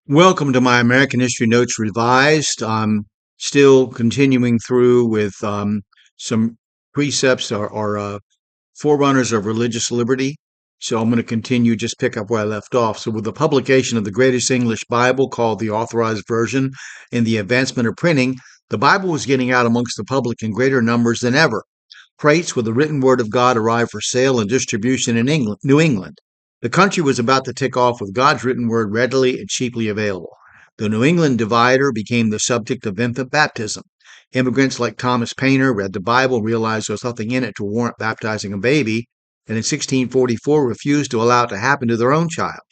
Welcome to my American History Notes Revised. I'm still continuing through with some precepts or forerunners of religious liberty. So I'm going to continue, just pick up where I left off. So, with the publication of the greatest English Bible called the Authorized Version and the advancement of printing, the Bible was getting out amongst the public in greater numbers than ever. Crates with the written word of God arrived for sale and distribution in New England. The country was about to take off with God's written word readily and cheaply available. The New England divider became the subject of infant baptism. Immigrants like Thomas Paine read the Bible and realized there was nothing in it to warrant baptizing a baby, and in 1644 refused to allow it to happen to their own child.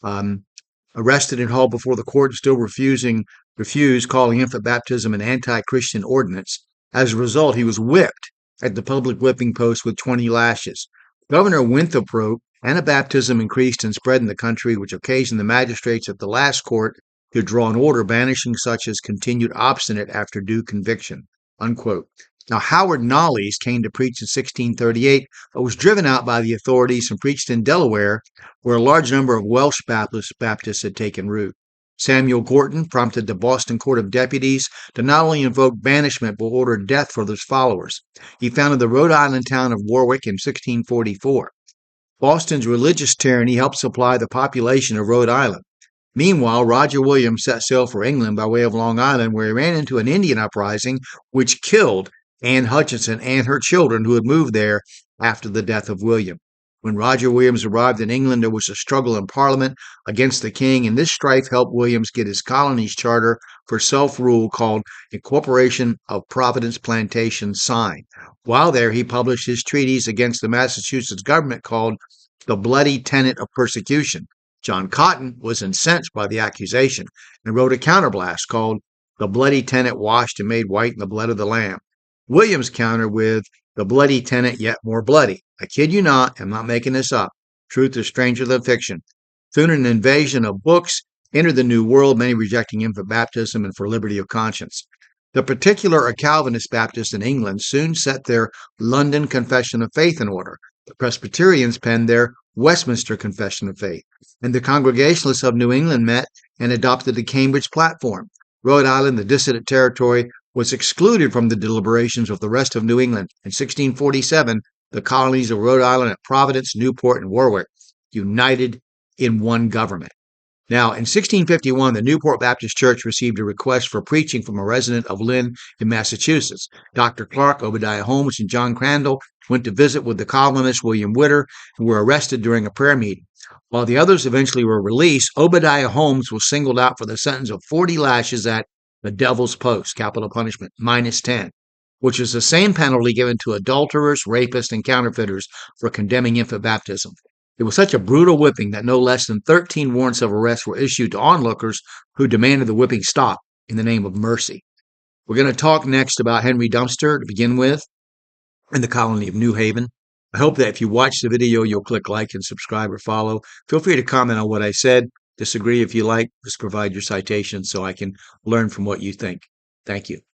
Um, Arrested and hauled before the court, still refused, calling infant baptism an anti-Christian ordinance. As a result, he was whipped at the public whipping post with 20 lashes. Governor Winthrop wrote, Anabaptism increased and spread in the country, which occasioned the magistrates at the last court to draw an order banishing such as continued obstinate after due conviction. Unquote. Now, Howard Knollys came to preach in 1638, but was driven out by the authorities and preached in Delaware, where a large number of Welsh Baptists had taken root. Samuel Gorton prompted the Boston Court of Deputies to not only invoke banishment but order death for his followers. He founded the Rhode Island town of Warwick in 1644. Boston's religious tyranny helped supply the population of Rhode Island. Meanwhile, Roger Williams set sail for England by way of Long Island, where he ran into an Indian uprising which killed Anne Hutchinson and her children who had moved there after the death of William. When Roger Williams arrived in England, there was a struggle in Parliament against the king, and this strife helped Williams get his colony's charter for self-rule called Incorporation of Providence Plantation signed. While there, he published his treatise against the Massachusetts government called The Bloody Tenet of Persecution. John Cotton was incensed by the accusation and wrote a counterblast called The Bloody Tenet Washed and Made White in the Blood of the Lamb. Williams countered with The Bloody Tenet Yet More Bloody. I kid you not, I'm not making this up. Truth is stranger than fiction. Soon an invasion of books entered the New World, many rejecting infant baptism and for liberty of conscience. The particular Calvinist Baptists in England soon set their London Confession of Faith in order. The Presbyterians penned their Westminster Confession of Faith, and the Congregationalists of New England met and adopted the Cambridge Platform. Rhode Island, the dissident territory, was excluded from the deliberations of the rest of New England. In 1647, the colonies of Rhode Island and Providence, Newport, and Warwick united in one government. Now, in 1651, the Newport Baptist Church received a request for preaching from a resident of Lynn in Massachusetts. Dr. Clark, Obadiah Holmes, and John Crandall went to visit with the columnist William Witter and were arrested during a prayer meeting. While the others eventually were released, Obadiah Holmes was singled out for the sentence of 40 lashes at the Devil's Post, capital punishment, -10, which is the same penalty given to adulterers, rapists, and counterfeiters for condemning infant baptism. It was such a brutal whipping that no less than 13 warrants of arrest were issued to onlookers who demanded the whipping stop in the name of mercy. We're going to talk next about Henry Dempster to begin with in the colony of New Haven. I hope that if you watch the video, you'll click like and subscribe or follow. Feel free to comment on what I said. Disagree if you like. Just provide your citations so I can learn from what you think. Thank you.